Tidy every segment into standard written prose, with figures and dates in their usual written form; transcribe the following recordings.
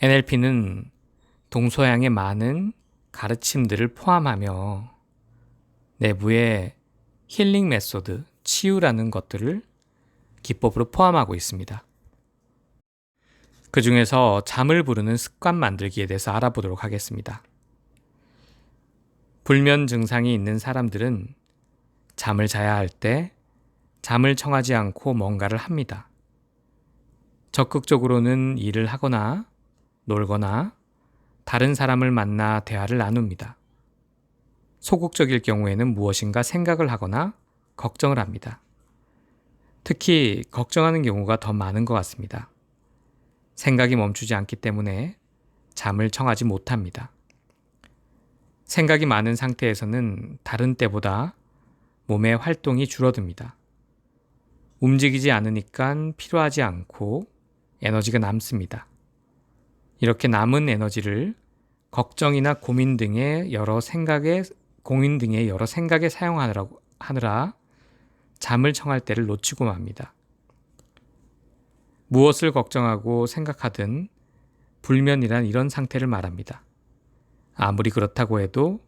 NLP는 동서양의 많은 가르침들을 포함하며 내부의 힐링 메소드, 치유라는 것들을 기법으로 포함하고 있습니다. 그 중에서 잠을 부르는 습관 만들기에 대해서 알아보도록 하겠습니다. 불면 증상이 있는 사람들은 잠을 자야 할 때 잠을 청하지 않고 뭔가를 합니다. 적극적으로는 일을 하거나 놀거나 다른 사람을 만나 대화를 나눕니다. 소극적일 경우에는 무엇인가 생각을 하거나 걱정을 합니다. 특히 걱정하는 경우가 더 많은 것 같습니다. 생각이 멈추지 않기 때문에 잠을 청하지 못합니다. 생각이 많은 상태에서는 다른 때보다 몸의 활동이 줄어듭니다. 움직이지 않으니까 필요하지 않고 에너지가 남습니다. 이렇게 남은 에너지를 걱정이나 고민 등의 여러 생각에 사용하느라 잠을 청할 때를 놓치고 맙니다. 무엇을 걱정하고 생각하든 불면이란 이런 상태를 말합니다. 아무리 그렇다고 해도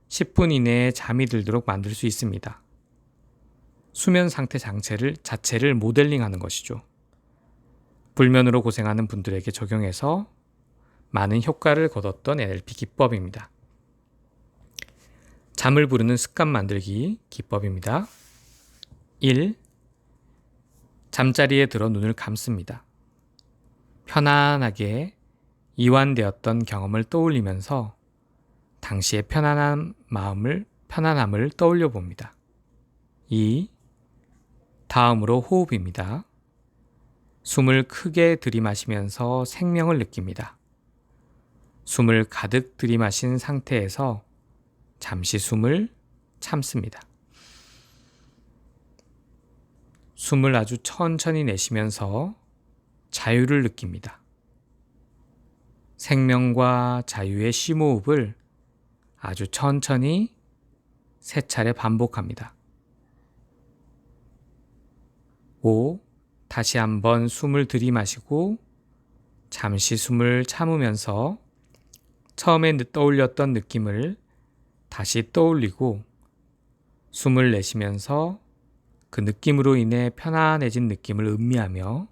10분 이내에 잠이 들도록 만들 수 있습니다. 수면 상태 자체를 모델링하는 것이죠. 불면으로 고생하는 분들에게 적용해서 많은 효과를 거뒀던 NLP 기법입니다. 잠을 부르는 습관 만들기 기법입니다. 1. 잠자리에 들어 눈을 감습니다. 편안하게 이완되었던 경험을 떠올리면서 당시의 편안함을 떠올려 봅니다. 2. 다음으로 호흡입니다. 숨을 크게 들이마시면서 생명을 느낍니다. 숨을 가득 들이마신 상태에서 잠시 숨을 참습니다. 숨을 아주 천천히 내쉬면서 자유를 느낍니다. 생명과 자유의 심호흡을 아주 천천히 3차례 반복합니다. 5. 다시 한번 숨을 들이마시고 잠시 숨을 참으면서 처음에 떠올렸던 느낌을 다시 떠올리고 숨을 내쉬면서 그 느낌으로 인해 편안해진 느낌을 음미하며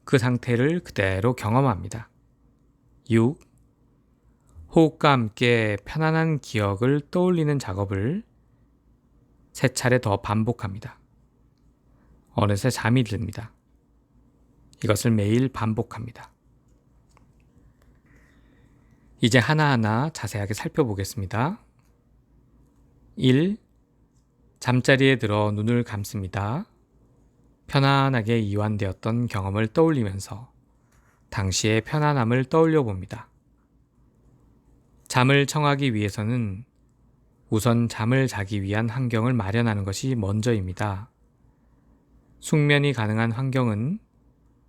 그 상태를 그대로 경험합니다. 6. 호흡과 함께 편안한 기억을 떠올리는 작업을 3차례 더 반복합니다. 어느새 잠이 듭니다. 이것을 매일 반복합니다. 이제 하나하나 자세하게 살펴보겠습니다. 1. 잠자리에 들어 눈을 감습니다. 편안하게 이완되었던 경험을 떠올리면서 당시의 편안함을 떠올려 봅니다. 잠을 청하기 위해서는 우선 잠을 자기 위한 환경을 마련하는 것이 먼저입니다. 숙면이 가능한 환경은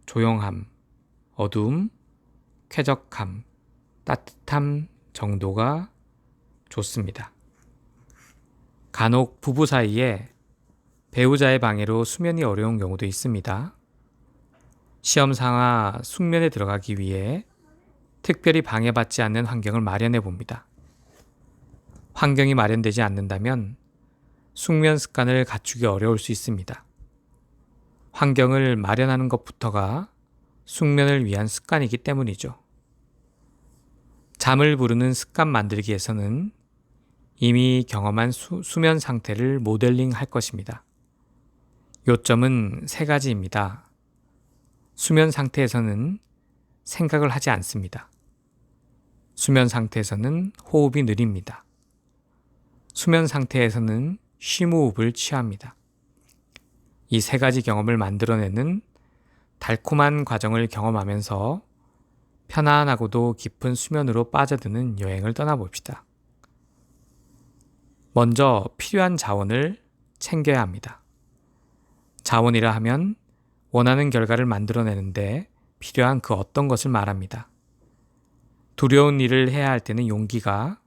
조용함, 어두움, 쾌적함, 따뜻함 정도가 좋습니다. 간혹 부부 사이에 배우자의 방해로 수면이 어려운 경우도 있습니다. 시험 삼아 숙면에 들어가기 위해 특별히 방해받지 않는 환경을 마련해 봅니다. 환경이 마련되지 않는다면 숙면 습관을 갖추기 어려울 수 있습니다. 환경을 마련하는 것부터가 숙면을 위한 습관이기 때문이죠. 잠을 부르는 습관 만들기에서는 이미 경험한 수면 상태를 모델링 할 것입니다. 요점은 3가지입니다. 수면 상태에서는 생각을 하지 않습니다. 수면 상태에서는 호흡이 느립니다. 수면 상태에서는 쉼호흡을 취합니다. 이 3가지 경험을 만들어내는 달콤한 과정을 경험하면서 편안하고도 깊은 수면으로 빠져드는 여행을 떠나봅시다. 먼저 필요한 자원을 챙겨야 합니다. 자원이라 하면 원하는 결과를 만들어내는데 필요한 그 어떤 것을 말합니다. 두려운 일을 해야 할 때는 용기가,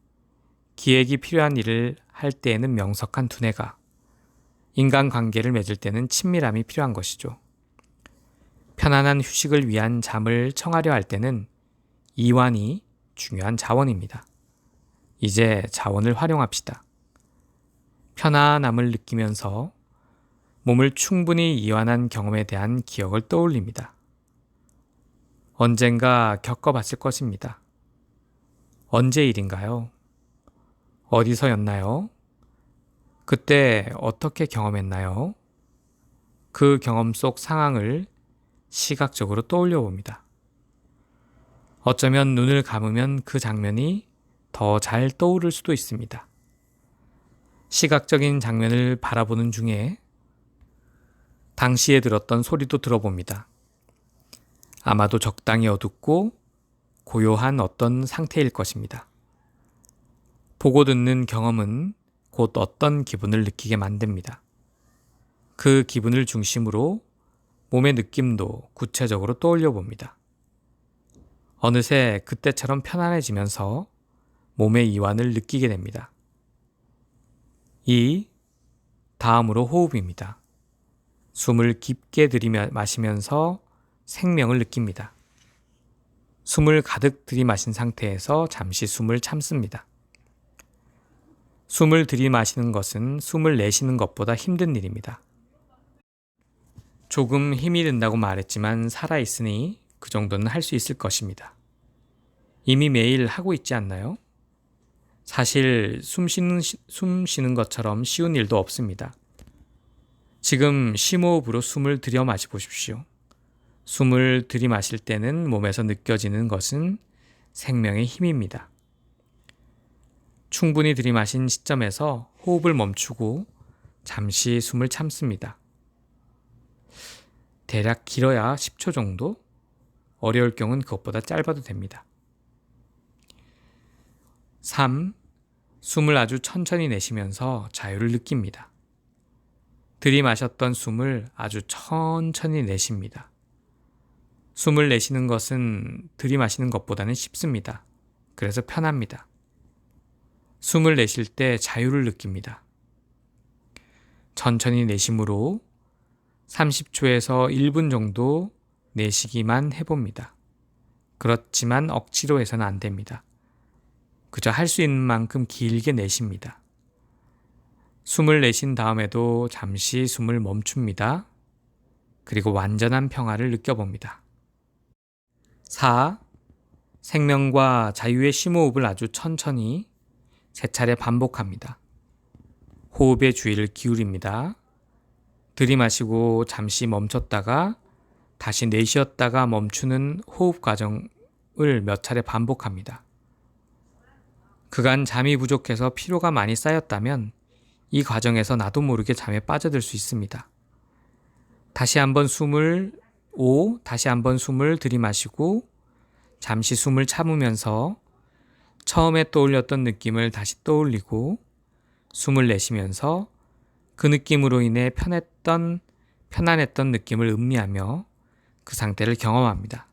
기획이 필요한 일을 할 때에는 명석한 두뇌가, 인간관계를 맺을 때는 친밀함이 필요한 것이죠. 편안한 휴식을 위한 잠을 청하려 할 때는 이완이 중요한 자원입니다. 이제 자원을 활용합시다. 편안함을 느끼면서 몸을 충분히 이완한 경험에 대한 기억을 떠올립니다. 언젠가 겪어봤을 것입니다. 언제 일인가요? 어디서였나요? 그때 어떻게 경험했나요? 그 경험 속 상황을 시각적으로 떠올려 봅니다. 어쩌면 눈을 감으면 그 장면이 더 잘 떠오를 수도 있습니다. 시각적인 장면을 바라보는 중에 당시에 들었던 소리도 들어봅니다. 아마도 적당히 어둡고 고요한 어떤 상태일 것입니다. 보고 듣는 경험은 곧 어떤 기분을 느끼게 만듭니다. 그 기분을 중심으로 몸의 느낌도 구체적으로 떠올려 봅니다. 어느새 그때처럼 편안해지면서 몸의 이완을 느끼게 됩니다. 다음으로 호흡입니다. 숨을 깊게 들이마시면서 생명을 느낍니다. 숨을 가득 들이마신 상태에서 잠시 숨을 참습니다. 숨을 들이마시는 것은 숨을 내쉬는 것보다 힘든 일입니다. 조금 힘이 든다고 말했지만 살아있으니 그 정도는 할 수 있을 것입니다. 이미 매일 하고 있지 않나요? 사실 숨 쉬는 것처럼 쉬운 일도 없습니다. 지금 심호흡으로 숨을 들여 마시 보십시오. 숨을 들이마실 때는 몸에서 느껴지는 것은 생명의 힘입니다. 충분히 들이마신 시점에서 호흡을 멈추고 잠시 숨을 참습니다. 대략 길어야 10초 정도? 어려울 경우는 그것보다 짧아도 됩니다. 3. 숨을 아주 천천히 내쉬면서 자유를 느낍니다. 들이마셨던 숨을 아주 천천히 내쉽니다. 숨을 내쉬는 것은 들이마시는 것보다는 쉽습니다. 그래서 편합니다. 숨을 내쉴 때 자유를 느낍니다. 천천히 내쉬므로 30초에서 1분 정도 내쉬기만 해봅니다. 그렇지만 억지로 해서는 안 됩니다. 그저 할 수 있는 만큼 길게 내쉽니다. 숨을 내쉰 다음에도 잠시 숨을 멈춥니다. 그리고 완전한 평화를 느껴봅니다. 4. 생명과 자유의 심호흡을 아주 천천히 3차례 반복합니다. 호흡에 주의를 기울입니다. 들이마시고 잠시 멈췄다가 다시 내쉬었다가 멈추는 호흡 과정을 몇 차례 반복합니다. 그간 잠이 부족해서 피로가 많이 쌓였다면 이 과정에서 나도 모르게 잠에 빠져들 수 있습니다. 다시 한번 숨을 들이마시고 잠시 숨을 참으면서 처음에 떠올렸던 느낌을 다시 떠올리고 숨을 내쉬면서 그 느낌으로 인해 편안했던 느낌을 음미하며 그 상태를 경험합니다.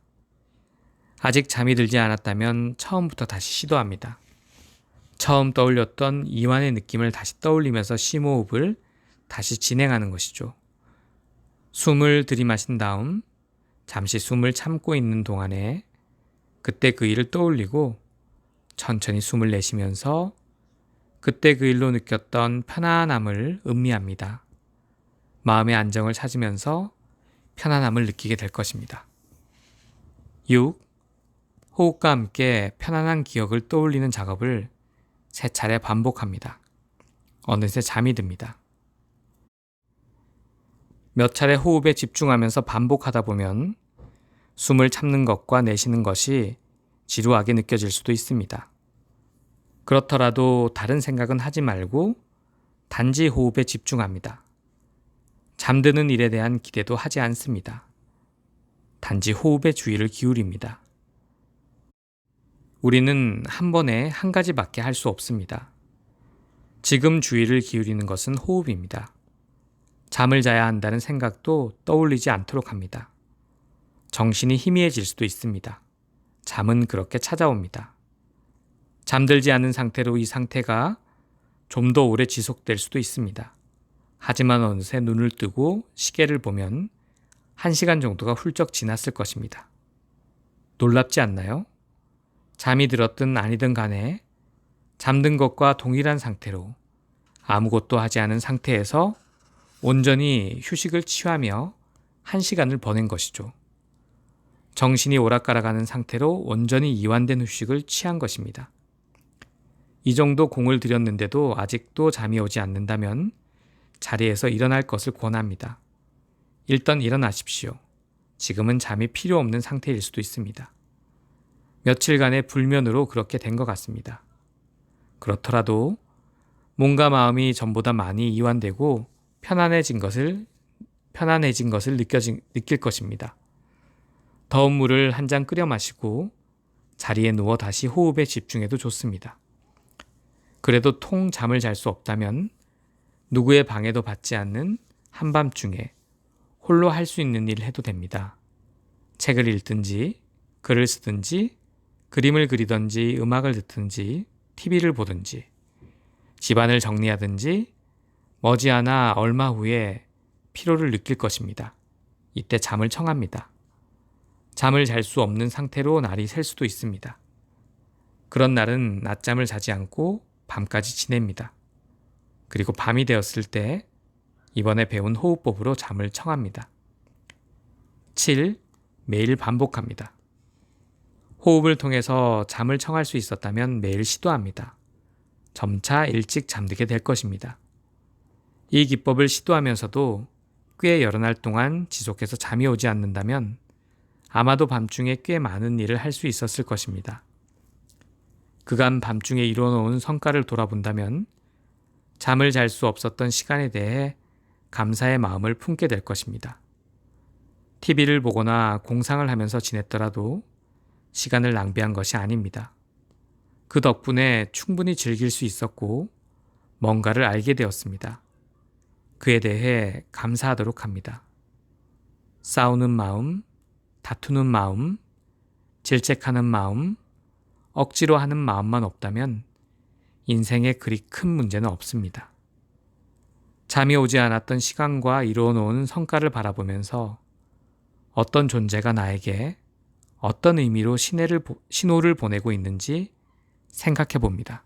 아직 잠이 들지 않았다면 처음부터 다시 시도합니다. 처음 떠올렸던 이완의 느낌을 다시 떠올리면서 심호흡을 다시 진행하는 것이죠. 숨을 들이마신 다음 잠시 숨을 참고 있는 동안에 그때 그 일을 떠올리고 천천히 숨을 내쉬면서 그때 그 일로 느꼈던 편안함을 음미합니다. 마음의 안정을 찾으면서 편안함을 느끼게 될 것입니다. 6. 호흡과 함께 편안한 기억을 떠올리는 작업을 3차례 반복합니다. 어느새 잠이 듭니다. 몇 차례 호흡에 집중하면서 반복하다 보면 숨을 참는 것과 내쉬는 것이 지루하게 느껴질 수도 있습니다. 그렇더라도 다른 생각은 하지 말고 단지 호흡에 집중합니다. 잠드는 일에 대한 기대도 하지 않습니다. 단지 호흡에 주의를 기울입니다. 우리는 한 번에 한 가지밖에 할 수 없습니다. 지금 주의를 기울이는 것은 호흡입니다. 잠을 자야 한다는 생각도 떠올리지 않도록 합니다. 정신이 희미해질 수도 있습니다. 잠은 그렇게 찾아옵니다. 잠들지 않은 상태로 이 상태가 좀 더 오래 지속될 수도 있습니다. 하지만 어느새 눈을 뜨고 시계를 보면 1시간 정도가 훌쩍 지났을 것입니다. 놀랍지 않나요? 잠이 들었든 아니든 간에 잠든 것과 동일한 상태로 아무것도 하지 않은 상태에서 온전히 휴식을 취하며 1시간을 보낸 것이죠. 정신이 오락가락하는 상태로 온전히 이완된 휴식을 취한 것입니다. 이 정도 공을 들였는데도 아직도 잠이 오지 않는다면 자리에서 일어날 것을 권합니다. 일단 일어나십시오. 지금은 잠이 필요 없는 상태일 수도 있습니다. 며칠간의 불면으로 그렇게 된 것 같습니다. 그렇더라도 몸과 마음이 전보다 많이 이완되고 편안해진 것을 느낄 것입니다. 더운 물을 한 잔 끓여 마시고 자리에 누워 다시 호흡에 집중해도 좋습니다. 그래도 통 잠을 잘 수 없다면 누구의 방해도 받지 않는 한밤중에 홀로 할 수 있는 일을 해도 됩니다. 책을 읽든지, 글을 쓰든지, 그림을 그리든지, 음악을 듣든지, TV를 보든지, 집안을 정리하든지, 머지않아 얼마 후에 피로를 느낄 것입니다. 이때 잠을 청합니다. 잠을 잘 수 없는 상태로 날이 셀 수도 있습니다. 그런 날은 낮잠을 자지 않고 밤까지 지냅니다. 그리고 밤이 되었을 때 이번에 배운 호흡법으로 잠을 청합니다. 7. 매일 반복합니다. 호흡을 통해서 잠을 청할 수 있었다면 매일 시도합니다. 점차 일찍 잠들게 될 것입니다. 이 기법을 시도하면서도 꽤 여러 날 동안 지속해서 잠이 오지 않는다면 아마도 밤중에 꽤 많은 일을 할 수 있었을 것입니다. 그간 밤중에 이뤄놓은 성과를 돌아본다면 잠을 잘 수 없었던 시간에 대해 감사의 마음을 품게 될 것입니다. TV를 보거나 공상을 하면서 지냈더라도 시간을 낭비한 것이 아닙니다. 그 덕분에 충분히 즐길 수 있었고 뭔가를 알게 되었습니다. 그에 대해 감사하도록 합니다. 싸우는 마음, 다투는 마음, 질책하는 마음, 억지로 하는 마음만 없다면 인생에 그리 큰 문제는 없습니다. 잠이 오지 않았던 시간과 이루어놓은 성과를 바라보면서 어떤 존재가 나에게 어떤 의미로 신호를 보내고 있는지 생각해 봅니다.